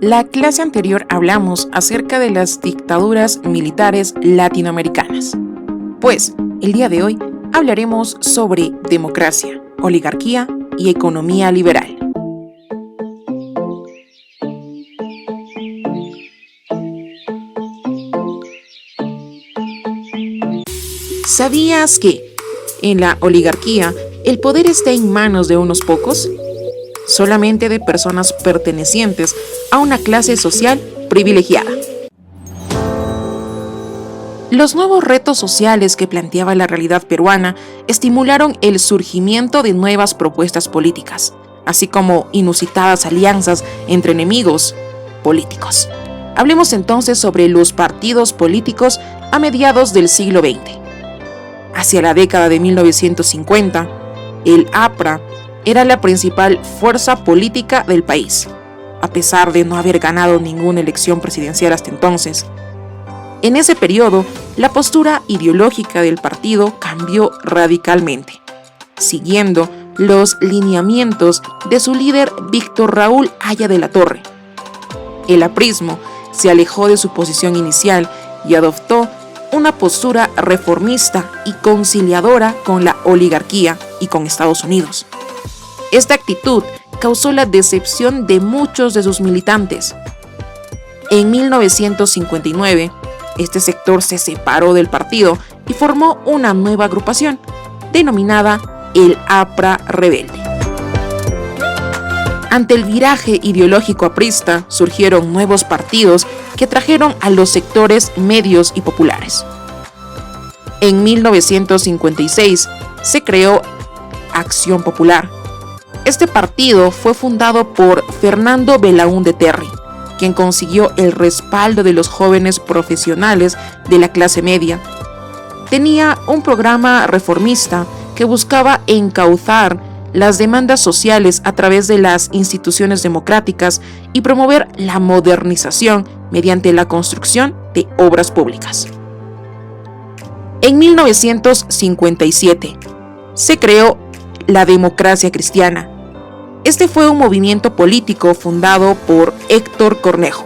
La clase anterior hablamos acerca de las dictaduras militares latinoamericanas. Pues, el día de hoy hablaremos sobre democracia, oligarquía y economía liberal. ¿Sabías que en la oligarquía el poder está en manos de unos pocos? Solamente de personas pertenecientes a una clase social privilegiada. Los nuevos retos sociales que planteaba la realidad peruana estimularon el surgimiento de nuevas propuestas políticas, así como inusitadas alianzas entre enemigos políticos. Hablemos entonces sobre los partidos políticos a mediados del siglo XX. Hacia la década de 1950, el APRA era la principal fuerza política del país, a pesar de no haber ganado ninguna elección presidencial hasta entonces. En ese periodo, la postura ideológica del partido cambió radicalmente, siguiendo los lineamientos de su líder Víctor Raúl Haya de la Torre. El aprismo se alejó de su posición inicial y adoptó una postura reformista y conciliadora con la oligarquía y con Estados Unidos. Esta actitud causó la decepción de muchos de sus militantes. En 1959, este sector se separó del partido y formó una nueva agrupación, denominada el APRA Rebelde. Ante el viraje ideológico aprista, surgieron nuevos partidos que trajeron a los sectores medios y populares. En 1956 se creó Acción Popular. Este partido fue fundado por Fernando Belaúnde Terry, quien consiguió el respaldo de los jóvenes profesionales de la clase media. Tenía un programa reformista que buscaba encauzar las demandas sociales a través de las instituciones democráticas y promover la modernización mediante la construcción de obras públicas. En 1957 se creó la Democracia Cristiana. Este fue un movimiento político fundado por Héctor Cornejo.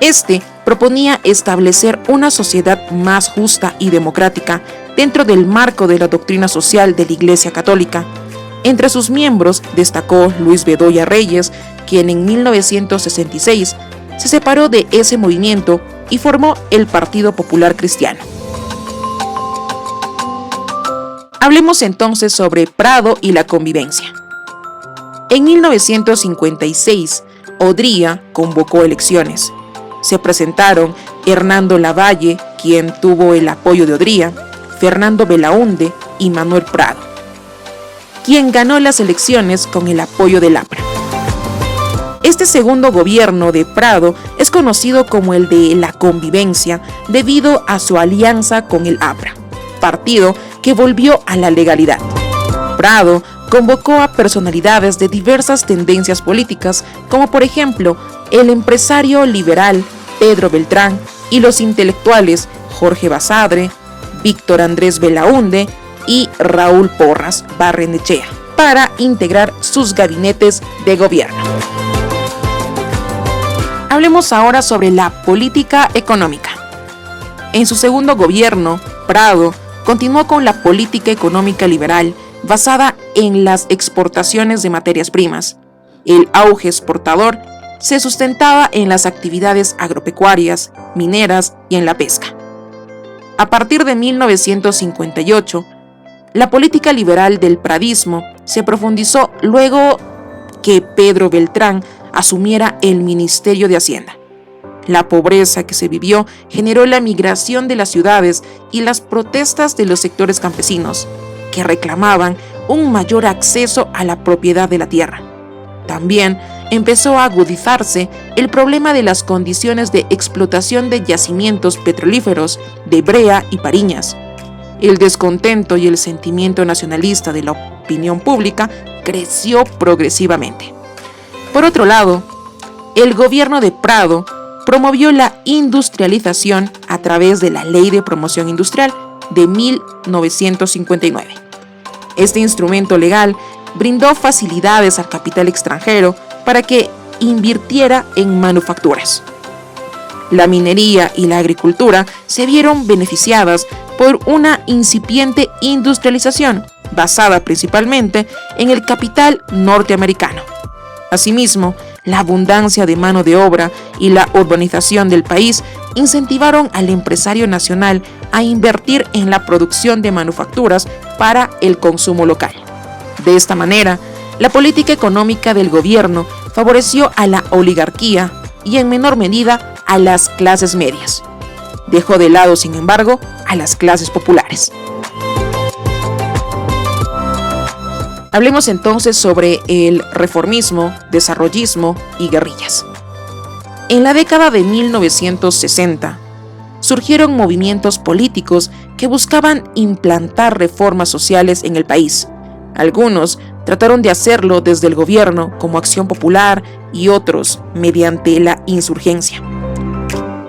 Este proponía establecer una sociedad más justa y democrática dentro del marco de la doctrina social de la Iglesia Católica. Entre sus miembros destacó Luis Bedoya Reyes, quien en 1966 se separó de ese movimiento y formó el Partido Popular Cristiano. Hablemos entonces sobre Prado y la convivencia. En 1956, Odría convocó elecciones. Se presentaron Hernando Lavalle, quien tuvo el apoyo de Odría, Fernando Belaúnde y Manuel Prado, quien ganó las elecciones con el apoyo del APRA. Este segundo gobierno de Prado es conocido como el de la convivencia debido a su alianza con el APRA, partido que volvió a la legalidad. Prado convocó a personalidades de diversas tendencias políticas, como por ejemplo el empresario liberal Pedro Beltrán y los intelectuales Jorge Basadre, Víctor Andrés Belaúnde y Raúl Porras Barrenechea, para integrar sus gabinetes de gobierno. Hablemos ahora sobre la política económica. En su segundo gobierno, Prado continuó con la política económica liberal basada en las exportaciones de materias primas. El auge exportador se sustentaba en las actividades agropecuarias, mineras y en la pesca. A partir de 1958, la política liberal del pradismo se profundizó luego que Pedro Beltrán asumiera el Ministerio de Hacienda. La pobreza que se vivió generó la migración de las ciudades y las protestas de los sectores campesinos, que reclamaban un mayor acceso a la propiedad de la tierra. También empezó a agudizarse el problema de las condiciones de explotación de yacimientos petrolíferos de Brea y Pariñas. El descontento y el sentimiento nacionalista de la opinión pública creció progresivamente. Por otro lado, el gobierno de Prado promovió la industrialización a través de la Ley de Promoción Industrial de 1959. Este instrumento legal brindó facilidades al capital extranjero para que invirtiera en manufacturas. La minería y la agricultura se vieron beneficiadas por una incipiente industrialización basada principalmente en el capital norteamericano. Asimismo, la abundancia de mano de obra y la urbanización del país incentivaron al empresario nacional a invertir en la producción de manufacturas para el consumo local. De esta manera, la política económica del gobierno favoreció a la oligarquía y en menor medida a las clases medias. Dejó de lado, sin embargo, a las clases populares. Hablemos entonces sobre el reformismo, desarrollismo y guerrillas. En la década de 1960, surgieron movimientos políticos que buscaban implantar reformas sociales en el país. Algunos trataron de hacerlo desde el gobierno como acción popular y otros mediante la insurgencia.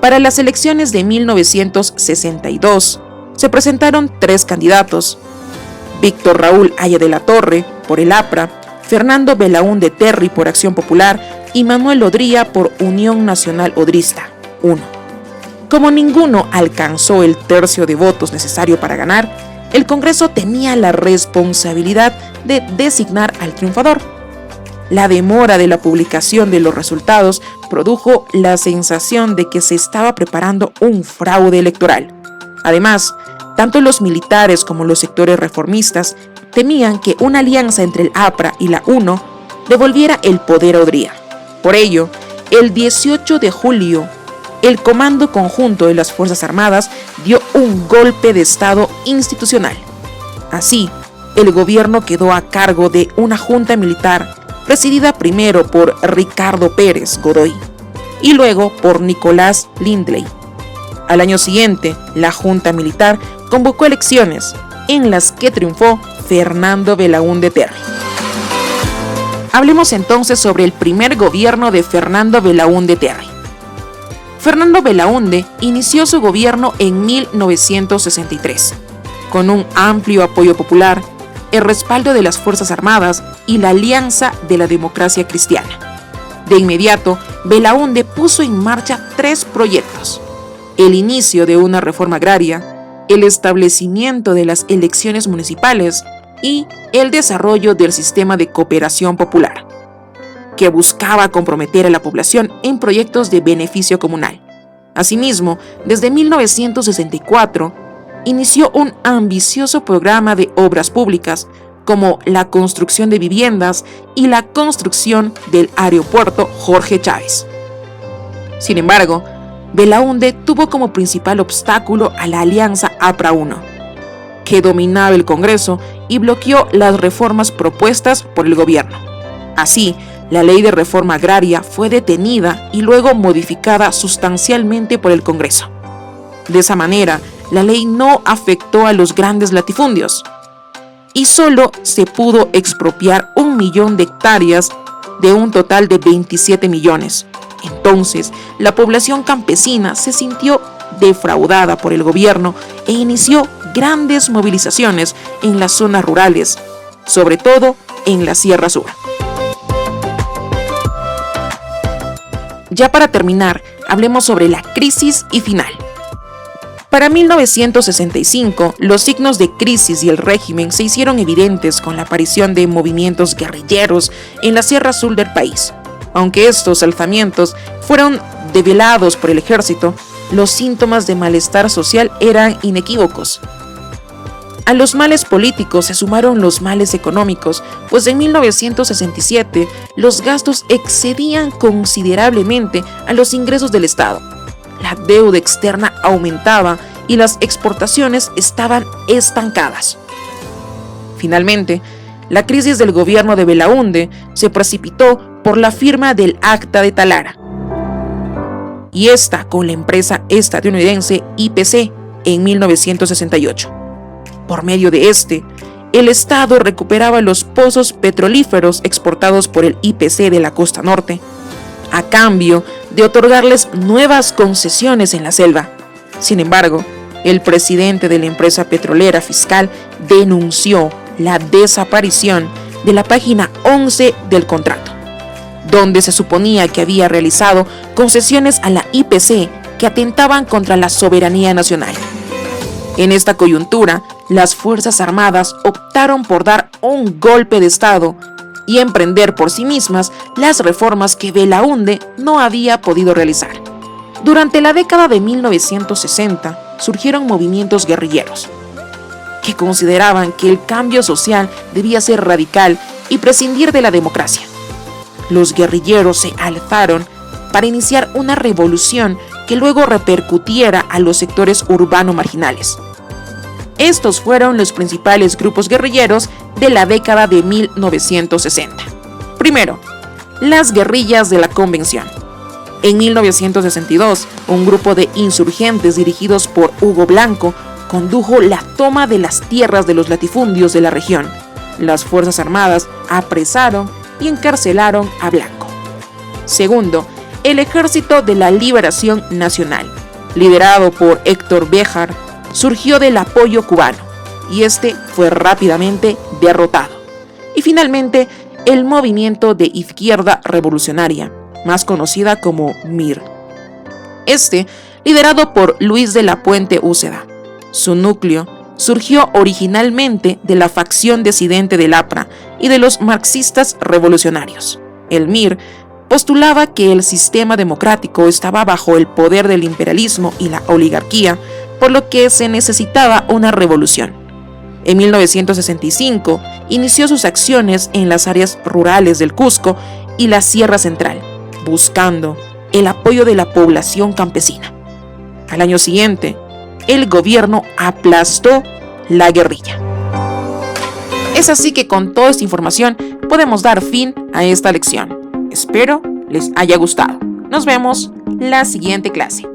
Para las elecciones de 1962, se presentaron 3 candidatos: Víctor Raúl Haya de la Torre, por el APRA, Fernando Belaúnde Terry, por Acción Popular, y Manuel Odría, por Unión Nacional Odrista, 1. Como ninguno alcanzó el tercio de votos necesario para ganar, el Congreso tenía la responsabilidad de designar al triunfador. La demora de la publicación de los resultados produjo la sensación de que se estaba preparando un fraude electoral. Además, tanto los militares como los sectores reformistas temían que una alianza entre el APRA y la UNO devolviera el poder a Odría. Por ello, el 18 de julio, el Comando Conjunto de las Fuerzas Armadas dio un golpe de Estado institucional. Así, el gobierno quedó a cargo de una junta militar presidida primero por Ricardo Pérez Godoy y luego por Nicolás Lindley. Al año siguiente, la junta militar convocó elecciones en las que triunfó Fernando Belaúnde Terry. Hablemos entonces sobre el primer gobierno de Fernando Belaúnde Terry. Fernando Belaúnde inició su gobierno en 1963, con un amplio apoyo popular, el respaldo de las Fuerzas Armadas y la Alianza de la Democracia Cristiana. De inmediato, Belaúnde puso en marcha 3 proyectos: el inicio de una reforma agraria, el establecimiento de las elecciones municipales y el desarrollo del sistema de cooperación popular, que buscaba comprometer a la población en proyectos de beneficio comunal. Asimismo, desde 1964, inició un ambicioso programa de obras públicas, como la construcción de viviendas y la construcción del aeropuerto Jorge Chávez. Sin embargo, Belaúnde tuvo como principal obstáculo a la alianza APRA-UNO, que dominaba el Congreso y bloqueó las reformas propuestas por el gobierno. Así, la ley de reforma agraria fue detenida y luego modificada sustancialmente por el Congreso. De esa manera, la ley no afectó a los grandes latifundios y solo se pudo expropiar 1 millón de hectáreas de un total de 27 millones. Entonces, la población campesina se sintió defraudada por el gobierno e inició grandes movilizaciones en las zonas rurales, sobre todo en la Sierra Sur. Ya para terminar, hablemos sobre la crisis y final. Para 1965, los signos de crisis y el régimen se hicieron evidentes con la aparición de movimientos guerrilleros en la Sierra Sur del país. Aunque estos alzamientos fueron develados por el ejército, los síntomas de malestar social eran inequívocos. A los males políticos se sumaron los males económicos, pues en 1967 los gastos excedían considerablemente a los ingresos del Estado. La deuda externa aumentaba y las exportaciones estaban estancadas. Finalmente, la crisis del gobierno de Belaúnde se precipitó por la firma del Acta de Talara, y esta con la empresa estadounidense IPC en 1968. Por medio de el Estado recuperaba los pozos petrolíferos exportados por el IPC de la costa norte, a cambio de otorgarles nuevas concesiones en la selva. Sin embargo, el presidente de la empresa petrolera fiscal denunció la desaparición de la página 11 del contrato. donde se suponía que había realizado concesiones a la IPC que atentaban contra la soberanía nacional. En esta coyuntura, las Fuerzas Armadas optaron por dar un golpe de Estado y emprender por sí mismas las reformas que Belaúnde no había podido realizar. Durante la década de 1960 surgieron movimientos guerrilleros que consideraban que el cambio social debía ser radical y prescindir de la democracia. Los guerrilleros se alzaron para iniciar una revolución que luego repercutiera a los sectores urbanos marginales. Estos fueron los principales grupos guerrilleros de la década de 1960. Primero, las guerrillas de la Convención. En 1962, un grupo de insurgentes dirigidos por Hugo Blanco condujo la toma de las tierras de los latifundios de la región. Las Fuerzas Armadas apresaron y encarcelaron a Blanco. Segundo, el Ejército de la Liberación Nacional, liderado por Héctor Béjar, surgió del apoyo cubano y este fue rápidamente derrotado. Y finalmente, el Movimiento de Izquierda Revolucionaria, más conocida como MIR. Liderado por Luis de la Puente Úceda. Su núcleo surgió originalmente de la facción disidente del APRA y de los marxistas revolucionarios. El MIR postulaba que el sistema democrático estaba bajo el poder del imperialismo y la oligarquía, por lo que se necesitaba una revolución. En 1965 inició sus acciones en las áreas rurales del Cusco y la Sierra Central, buscando el apoyo de la población campesina. Al año siguiente, el gobierno aplastó la guerrilla. Es así que con toda esta información podemos dar fin a esta lección. Espero les haya gustado. Nos vemos la siguiente clase.